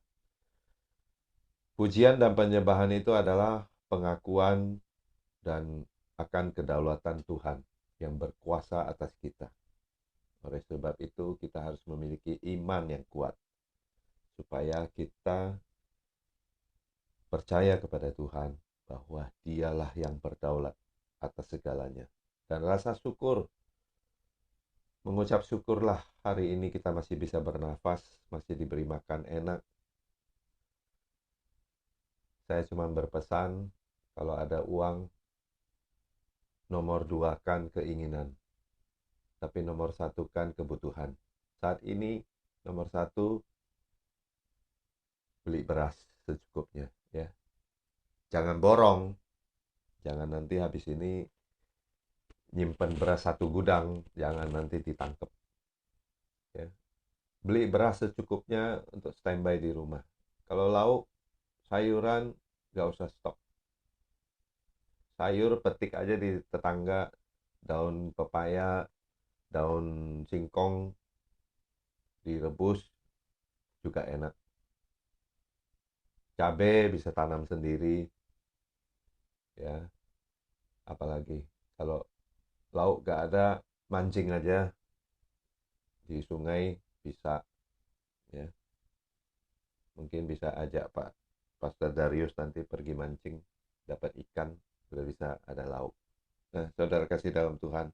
Pujian dan penyembahan itu adalah pengakuan dan akan kedaulatan Tuhan yang berkuasa atas kita. Oleh sebab itu kita harus memiliki iman yang kuat supaya kita percaya kepada Tuhan bahwa Dialah yang berdaulat atas segalanya. Dan rasa syukur, mengucap syukurlah hari ini kita masih bisa bernafas, masih diberi makan enak. Saya cuma berpesan, kalau ada uang, nomor 2 kan keinginan, tapi nomor 1 kan kebutuhan. Saat ini nomor 1, beli beras secukupnya, ya. Jangan borong, jangan nanti habis ini nyimpen beras 1 gudang, jangan nanti ditangkap. Ya. Beli beras secukupnya untuk standby di rumah. Kalau lauk, sayuran, gak usah stok. Sayur petik aja di tetangga, daun pepaya, daun singkong, direbus, juga enak. Cabai bisa tanam sendiri, ya. Apalagi kalau lauk gak ada, mancing aja di sungai bisa, ya. Mungkin bisa ajak Pak Pastor Darius nanti pergi mancing, dapat ikan, sudah bisa ada lauk. Nah, saudara kasih dalam Tuhan,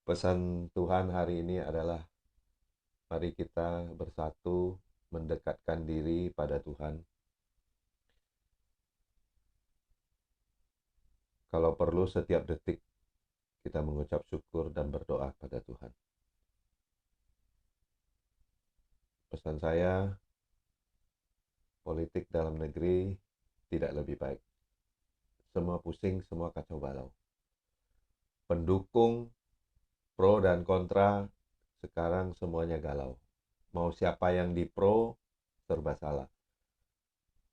pesan Tuhan hari ini adalah mari kita bersatu mendekatkan diri pada Tuhan. Kalau perlu setiap detik kita mengucap syukur dan berdoa pada Tuhan. Pesan saya, politik dalam negeri tidak lebih baik. Semua pusing, semua kacau balau. Pendukung, pro dan kontra, sekarang semuanya galau. Mau siapa yang di pro, serba salah.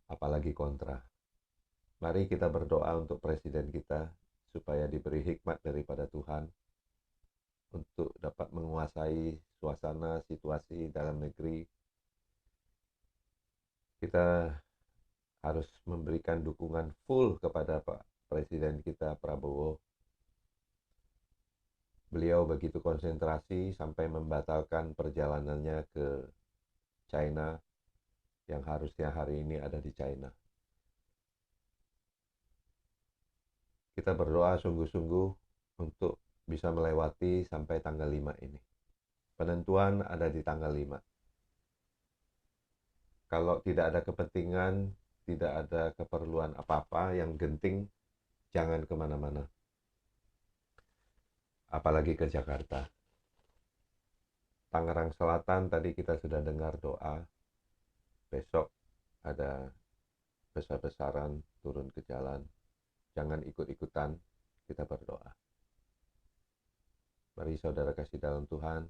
Apalagi kontra. Mari kita berdoa untuk presiden kita, supaya diberi hikmat daripada Tuhan, untuk dapat menguasai suasana, situasi dalam negeri. Kita harus memberikan dukungan full kepada Pak Presiden kita, Prabowo. Beliau begitu konsentrasi sampai membatalkan perjalanannya ke China, yang harusnya hari ini ada di China. Kita berdoa sungguh-sungguh untuk bisa melewati sampai tanggal 5 ini. Penentuan ada di tanggal 5. Kalau tidak ada kepentingan, tidak ada keperluan apa-apa, yang genting jangan kemana-mana. Apalagi ke Jakarta. Tangerang Selatan tadi kita sudah dengar doa. Besok ada besar-besaran turun ke jalan. Jangan ikut-ikutan, kita berdoa. Mari saudara kasih dalam Tuhan,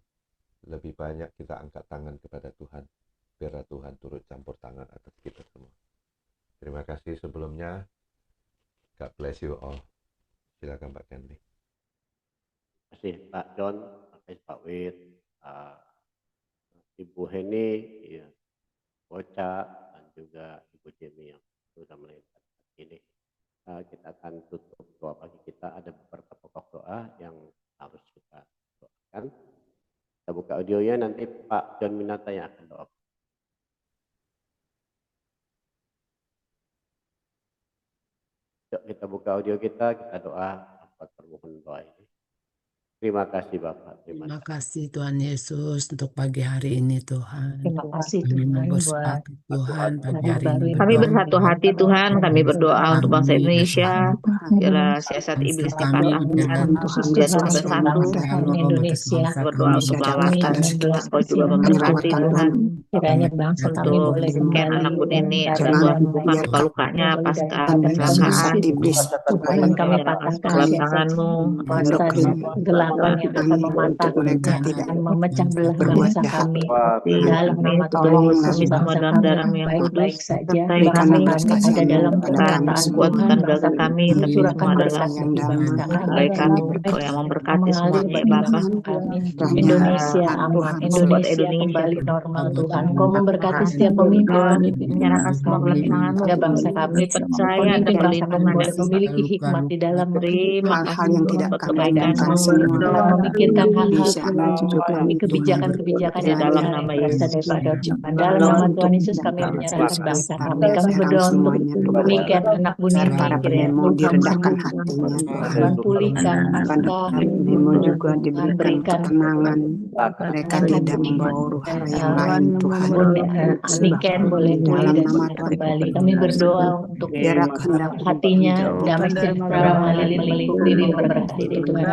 lebih banyak kita angkat tangan kepada Tuhan. Biar Tuhan turut campur tangan atas kita semua. Terima kasih sebelumnya. God bless you all. Silakan Pak Kendi. Terima kasih Pak John, Pak Wit, Ibu Heni, ya, Boca, dan juga Ibu Jemi yang sudah melihat ini. Kita akan tutup doa pagi kita. Ada beberapa pokok doa yang harus kita doakan. Kita buka audionya, nanti Pak John Minata yang akan doa. Yuk, kita buka audio kita doa buat permohonan doa ini. Terima kasih Bapak. Terima kasih Tuhan Yesus untuk pagi hari ini Tuhan. Terima kasih Kami Tuhan buat bersepakat Tuhan pagi hari baru ini ini. Kami berdoa bersatu hati Tuhan, kami berdoa untuk bangsa kami Indonesia, bersama biarlah siasat iblis bangsa kami dipatahkan, Khusus menjadi Tuhan bersatu, bangsa Indonesia. berdoa untuk Kami lawakan, kami Engkau juga belas memberkati Tuhan, kiranya bangsa kami untuk boleh kesembuhan kembali anak Bun ini, dari agar Tuhan sembuhkan luka-lukanya pasca kecelakaan, Tuhan kami patahkan dalam tangan-Mu, kuasa di kegelapan yang akan mematahkan dan memecah belah bangsa kami. Dalam nama Tuhan Yesus, bangsa kami baik-baik saja. Kami ada dalam perkataan kuatkan gagah kami, tapi semua curahkan adalah berkat bagi bangsa bagai kami, Engkau yang memberkati semuanya, Bapa. Indonesia aman, membuat Indonesia kembali normal Tuhan. Kau memberkati setiap pemimpin, Menyerahkan semua ke tangan-Mu. ya bangsa kami Percaya pemimpin ada bangsa kami boleh perlindungan. memiliki hikmat di dalam Terima hal-hal kasih yang Tuhan tidak buat kami kebaikan-Mu. dalam memikirkan hal-hal kebijakan-kebijakan Di yang dalam ada nama berasal Yesus. daripada Tuhan. Dalam nama Tuhan Yesus kami menyerahkan bangsa kami. Kami berdoa untuk pernikahan anak Buni kiranya Tuhan Tuhan pulihkan pasca Tuhan berikan ketenangan mereka tidak membawa hal yang lain Tuhan. Niken boleh pulih dan kembali. Kami berdoa untuk hatinya damai sejahtera melingkupi memberkati Tuhan.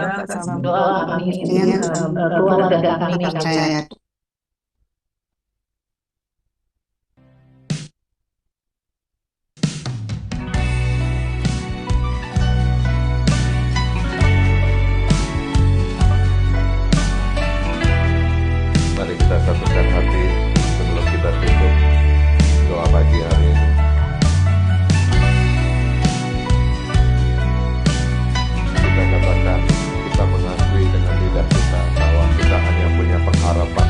Doa kami keluarga kami percaya. Mari kita satukan hati sebelum kita tutup doa pagi hari ini. Kita katakan, kita mengakui dengan lidah kita bahwa kita hanya punya pengharapan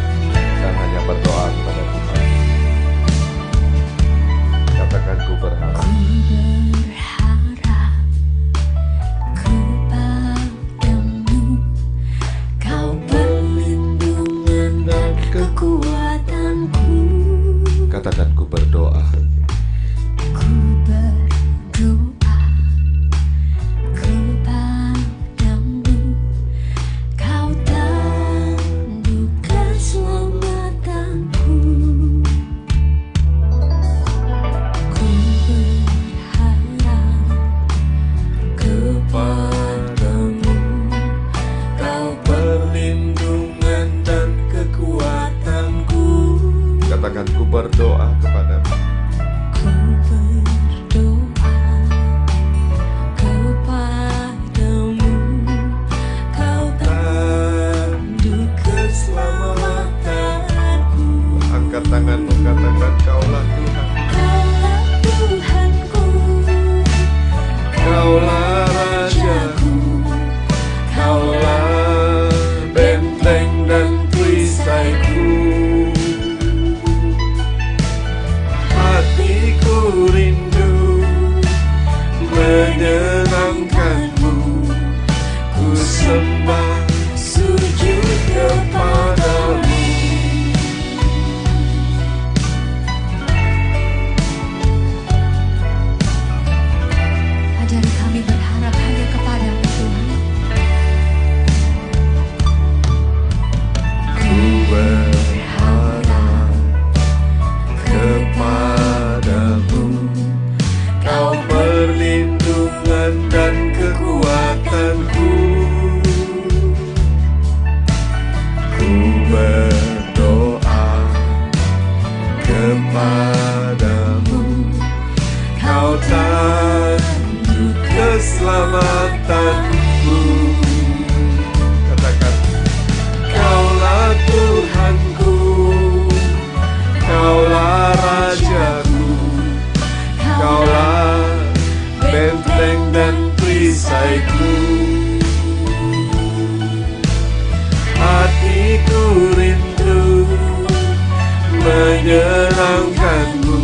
menyenangkanmu,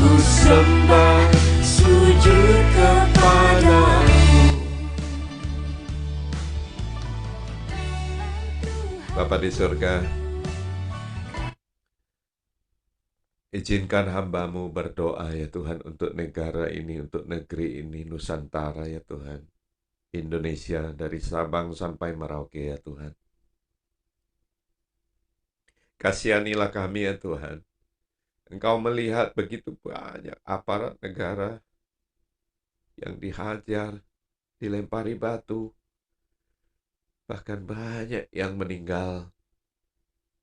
ku sembah sujud kepadamu. Bapa di surga, izinkan hamba-Mu berdoa ya Tuhan untuk negara ini, untuk negeri ini, Nusantara ya Tuhan. Indonesia dari Sabang sampai Merauke ya Tuhan. Kasihanilah kami ya Tuhan. Engkau melihat begitu banyak aparat negara yang dihajar, dilempari batu, bahkan banyak yang meninggal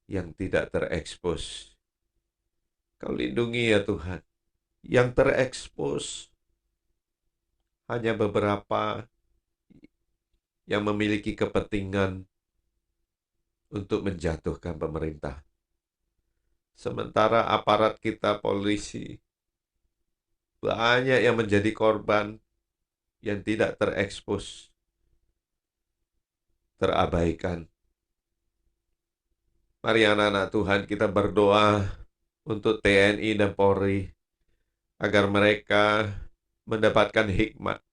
yang tidak terekspos. Kau lindungi ya Tuhan. Yang terekspos hanya beberapa yang memiliki kepentingan untuk menjatuhkan pemerintah. Sementara aparat kita, polisi, banyak yang menjadi korban yang tidak terekspos, terabaikan. Mari anak-anak Tuhan kita berdoa untuk TNI dan Polri, agar mereka mendapatkan hikmat,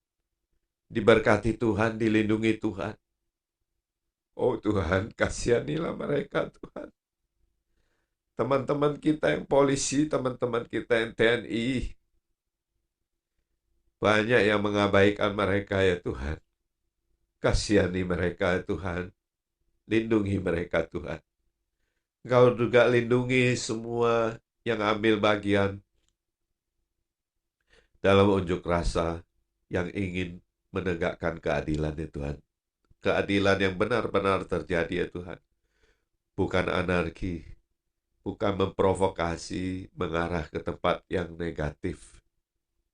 diberkati Tuhan, dilindungi Tuhan. Oh Tuhan, kasihanilah mereka Tuhan. Teman-teman kita yang polisi, teman-teman kita yang TNI, banyak yang mengabaikan mereka ya Tuhan. Kasihani mereka Tuhan, lindungi mereka Tuhan. Engkau juga lindungi semua yang ambil bagian dalam unjuk rasa yang ingin menegakkan keadilan ya Tuhan. Keadilan yang benar-benar terjadi ya Tuhan. Bukan anarki, bukan memprovokasi, mengarah ke tempat yang negatif,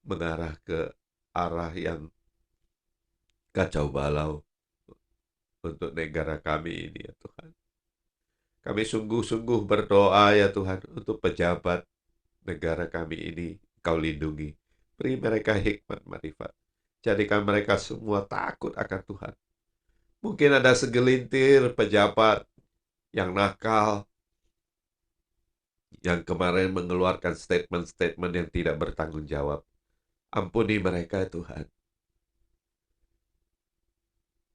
mengarah ke arah yang kacau balau untuk negara kami ini ya Tuhan. Kami sungguh-sungguh berdoa ya Tuhan untuk pejabat negara kami ini, Kau lindungi. Beri mereka hikmat marifat. Jadikan mereka semua takut akan Tuhan. Mungkin ada segelintir pejabat yang nakal, yang kemarin mengeluarkan statement-statement yang tidak bertanggung jawab. Ampuni mereka Tuhan.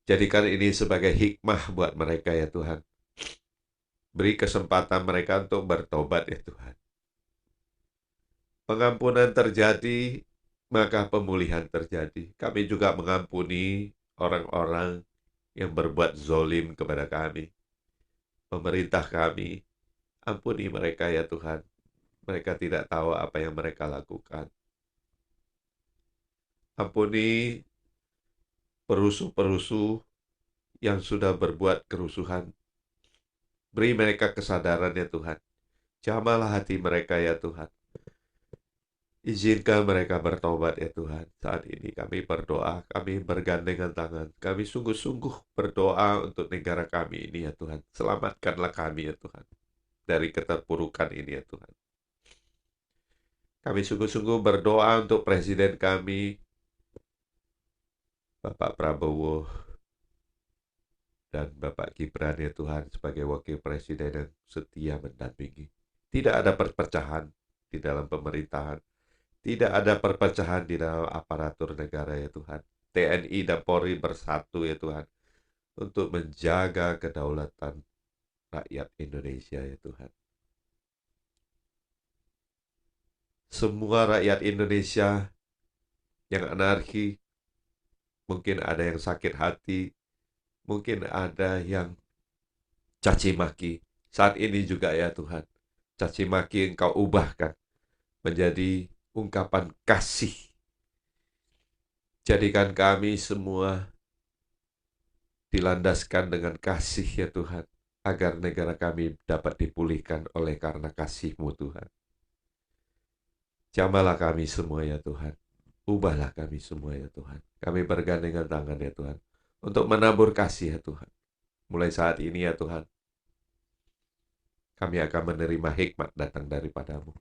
Jadikan ini sebagai hikmah buat mereka ya Tuhan. Beri kesempatan mereka untuk bertobat ya Tuhan. Pengampunan terjadi, maka pemulihan terjadi. Kami juga mengampuni orang-orang yang berbuat zolim kepada kami. Pemerintah kami, ampuni mereka ya Tuhan. Mereka tidak tahu apa yang mereka lakukan. Ampuni perusuh-perusuh yang sudah berbuat kerusuhan. Beri mereka kesadaran ya Tuhan. Jamahlah hati mereka ya Tuhan. Izinkan mereka bertobat ya Tuhan. Saat ini kami berdoa, kami bergandengan tangan. Kami sungguh-sungguh berdoa untuk negara kami ini ya Tuhan. Selamatkanlah kami ya Tuhan. Dari keterpurukan ini ya Tuhan. Kami sungguh-sungguh berdoa untuk presiden kami, Bapak Prabowo, dan Bapak Gibran ya Tuhan sebagai wakil presiden yang setia mendampingi. Tidak ada perpecahan di dalam pemerintahan. Tidak ada perpecahan di dalam aparatur negara ya Tuhan. TNI dan Polri bersatu ya Tuhan. Untuk menjaga kedaulatan rakyat Indonesia ya Tuhan. Semua rakyat Indonesia yang anarki, mungkin ada yang sakit hati, mungkin ada yang caci maki. Saat ini juga ya Tuhan, caci maki Engkau ubahkan menjadi ungkapan kasih. Jadikan kami semua dilandaskan dengan kasih ya Tuhan, agar negara kami dapat dipulihkan oleh karena kasih-Mu Tuhan. Jamahlah kami semua ya Tuhan, ubahlah kami semua ya Tuhan. Kami bergandengan tangan ya Tuhan, untuk menabur kasih ya Tuhan. Mulai saat ini ya Tuhan, kami akan menerima hikmat datang daripada-Mu.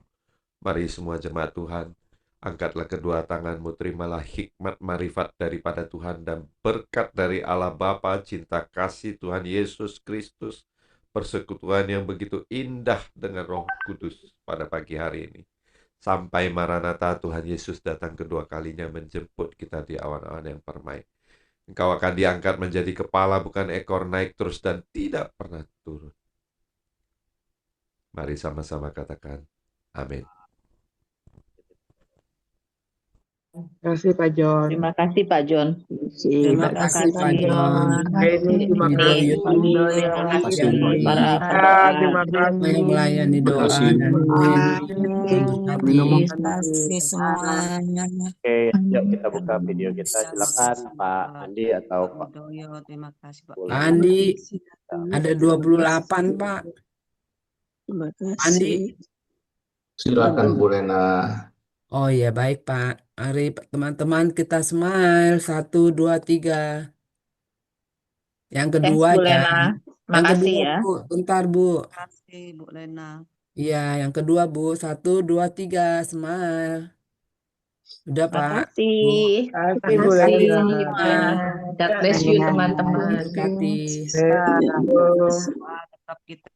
Mari semua jemaat Tuhan, angkatlah kedua tangan-Mu, terimalah hikmat marifat daripada Tuhan dan berkat dari Allah Bapa, cinta kasih Tuhan Yesus Kristus, persekutuan yang begitu indah dengan Roh Kudus pada pagi hari ini. Sampai Maranatha, Tuhan Yesus datang kedua kalinya menjemput kita di awan-awan yang permai. Engkau akan diangkat menjadi kepala bukan ekor, naik terus dan tidak pernah turun. Mari sama-sama katakan amin. Terima kasih Pak John. Terima kasih Pak John. Terima kasih Pak John. Terima kasih Ibu Pak John. Terima kasih Terima para kasih. pendoa. Terima kasih. Yang melayani doa dan memberkati. Terima kasih semuanya. Oke, yuk kita buka video kita. Silakan Pak Andi atau Pak Doyo, terima kasih Pak. Pak Andi, ada 28 Pak. Terima Andi. Silakan Bu Lena. Oh iya baik Pak. Mari teman-teman kita smile. 1, 2, 3. Yang Thanks kedua Bu ya. Lena. Yang Makasih kedua ya. Bu, bentar Bu. Terima kasih Bu Lena. Iya, yang kedua Bu. 1, 2, 3, smile. Udah Pak. Bu. Makasih. Terima kasih Bu Makasih Lena. semua. God bless you teman-teman. Berkati. Terima kasih. Tetap kita